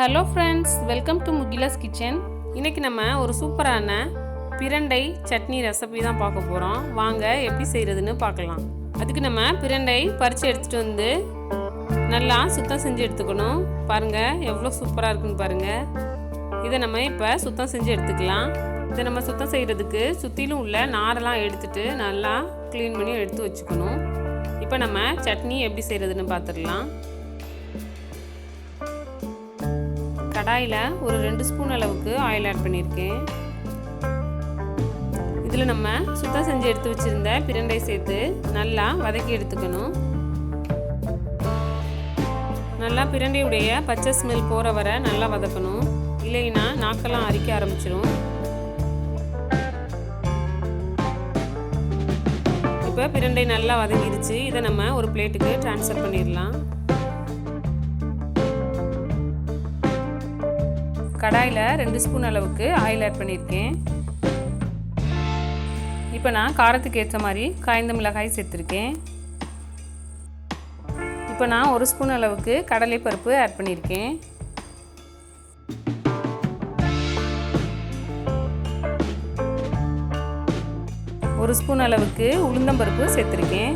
Hello friends, welcome to Mugila's kitchen. இன்றைக்கி நம்ம ஒரு சூப்பரான பிரண்டை சட்னி ரெசிபி தான் பார்க்க போகிறோம். வாங்க எப்படி செய்கிறதுன்னு பார்க்கலாம். அதுக்கு நம்ம பிரண்டை பறித்து எடுத்துகிட்டு வந்து நல்லா சுத்தம் செஞ்சு எடுத்துக்கணும். பாருங்கள் எவ்வளோ சூப்பராக இருக்குன்னு பாருங்கள். இதை நம்ம இப்போ சுத்தம் செஞ்சு எடுத்துக்கலாம். இதை நம்ம சுத்தம் செய்கிறதுக்கு சுற்றிலும் உள்ள நாரெல்லாம் எடுத்துகிட்டு நல்லா க்ளீன் பண்ணி எடுத்து வச்சுக்கணும். இப்போ நம்ம சட்னி எப்படி செய்கிறதுன்னு பார்த்துடலாம். கடாயில் ஒரு 2 ஸ்பூன் அளவுக்கு ஆயில் ஆட் பண்ணியிருக்கேன். இதில் நம்ம சுத்தம் செஞ்சு எடுத்து வச்சுருந்த பிரண்டை சேர்த்து நல்லா வதக்கி எடுத்துக்கணும். நல்லா பிரண்டையுடைய பச்சை ஸ்மெல் போகிற வரை நல்லா வதக்கணும். இல்லைன்னா நாக்கெல்லாம் அரிக்க ஆரம்பிச்சிடும். இப்போ பிரண்டை நல்லா வதங்கிடுச்சு. இதை நம்ம ஒரு பிளேட்டுக்கு ட்ரான்ஸ்ஃபர் பண்ணிடலாம். கடாயில் 2 ஸ்பூன் அளவுக்கு ஆயில் ஆட் பண்ணியிருக்கேன். இப்போ நான் காரத்துக்கு ஏற்ற மாதிரி காய்ந்த மிளகாய் சேர்த்துருக்கேன். இப்போ நான் 1 ஸ்பூன் அளவுக்கு கடலைப்பருப்பு ஆட் பண்ணியிருக்கேன். ஒரு ஸ்பூன் அளவுக்கு உளுந்தம்பருப்பு சேர்த்துருக்கேன்.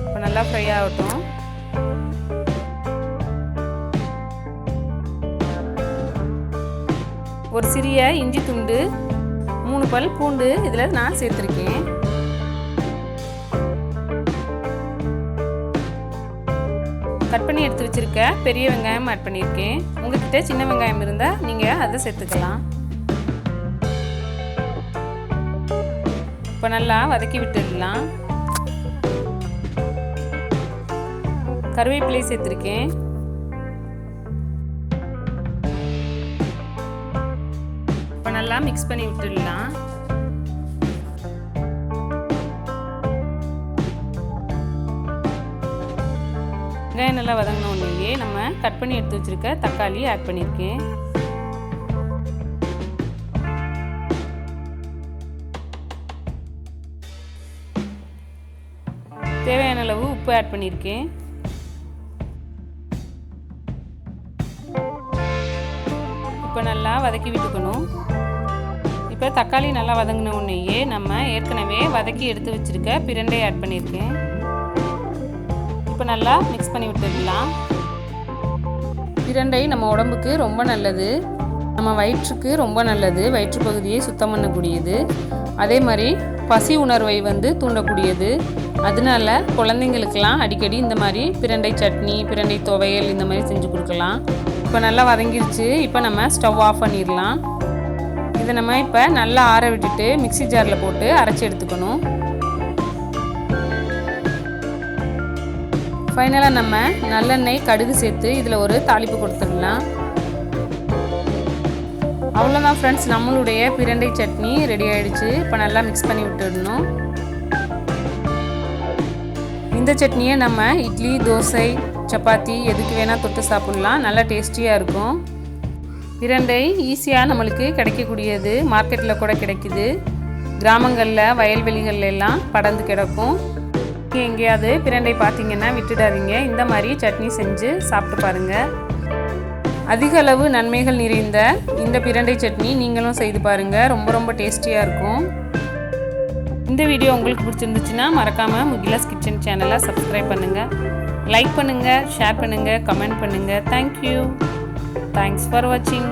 இப்போ நல்லா ஃப்ரை ஆகட்டும். ஒரு சிறிய இஞ்சி துண்டு, 3 பல் பூண்டு இதில் நான் சேர்த்துருக்கேன். கட் பண்ணி எடுத்து வச்சுருக்க பெரிய வெங்காயம் ஆட் பண்ணியிருக்கேன். உங்கள்கிட்ட சின்ன வெங்காயம் இருந்தால் நீங்கள் அதை சேர்த்துக்கலாம். இப்போ நல்லா வதக்கி விட்டுடலாம். கருவேப்பிலை சேர்த்துருக்கேன். நல்லா மிக்ஸ் பண்ணி விட்டுடலாம். வெங்காயம் நல்லா வதங்கின உடனேயே நம்ம கட் பண்ணி எடுத்து வச்சிருக்க தக்காளி ஆட் பண்ணியிருக்கேன். தேவையான அளவு உப்பு ஆட் பண்ணியிருக்கேன். இப்போ நல்லா வதக்கி விட்டுக்கணும். இப்போ தக்காளி நல்லா வதங்கின உடனேயே நம்ம ஏற்கனவே வதக்கி எடுத்து வச்சுருக்க பிரண்டை ஆட் பண்ணியிருக்கேன். இப்போ நல்லா மிக்ஸ் பண்ணி விட்டுடலாம். பிரண்டை நம்ம உடம்புக்கு ரொம்ப நல்லது, நம்ம வயிற்றுக்கு ரொம்ப நல்லது. வயிற்று பகுதியை சுத்தம் பண்ணக்கூடியது. அதே மாதிரி பசி உணர்வை தூண்டக்கூடியது. அதனால குழந்தைங்களுக்கெல்லாம் அடிக்கடி இந்த மாதிரி பிரண்டை சட்னி, பிரண்டை துவையல் இந்த மாதிரி செஞ்சு கொடுக்கலாம். இப்போ நல்லா வதங்கிருச்சு. இப்போ நம்ம ஸ்டவ் ஆஃப் பண்ணிடலாம். இதை நம்ம இப்போ நல்லா ஆற விட்டுட்டு மிக்ஸி ஜாரில் போட்டு அரைச்சி எடுத்துக்கணும். ஃபைனலாக நம்ம நல்லெண்ணெய், கடுகு சேர்த்து இதில் ஒரு தாளிப்பு கொடுத்துடலாம். அவ்வளோதான் ஃப்ரெண்ட்ஸ், நம்மளுடைய பிரண்டை சட்னி ரெடி ஆகிடுச்சு. இப்போ நல்லா மிக்ஸ் பண்ணி விட்டுடணும். இந்த சட்னியை நம்ம இட்லி, தோசை, சப்பாத்தி எதுக்கு வேணால் தொட்டு சாப்பிட்லாம். நல்லா டேஸ்டியாக இருக்கும். பிரண்டை ஈஸியாக நம்மளுக்கு கிடைக்கக்கூடியது. மார்க்கெட்டில் கூட கிடைக்குது. கிராமங்களில், வயல்வெளிகளில் எல்லாம் படர்ந்து கிடக்கும். எங்கேயாவது பிரண்டை பார்த்தீங்கன்னா விட்டுடாதீங்க. இந்த மாதிரி சட்னி செஞ்சு சாப்பிட்டு பாருங்கள். அதிக அளவு நன்மைகள் நிறைந்த இந்த பிரண்டை சட்னி நீங்களும் செய்து பாருங்கள். ரொம்ப ரொம்ப டேஸ்டியாக இருக்கும். இந்த வீடியோ உங்களுக்கு பிடிச்சிருந்துச்சுன்னா மறக்காமல் முகிலாஸ் கிச்சன் சேனலை சப்ஸ்கிரைப் பண்ணுங்கள், லைக் பண்ணுங்கள், ஷேர் பண்ணுங்கள், கமெண்ட் பண்ணுங்கள். தேங்க்யூ. Thanks for watching.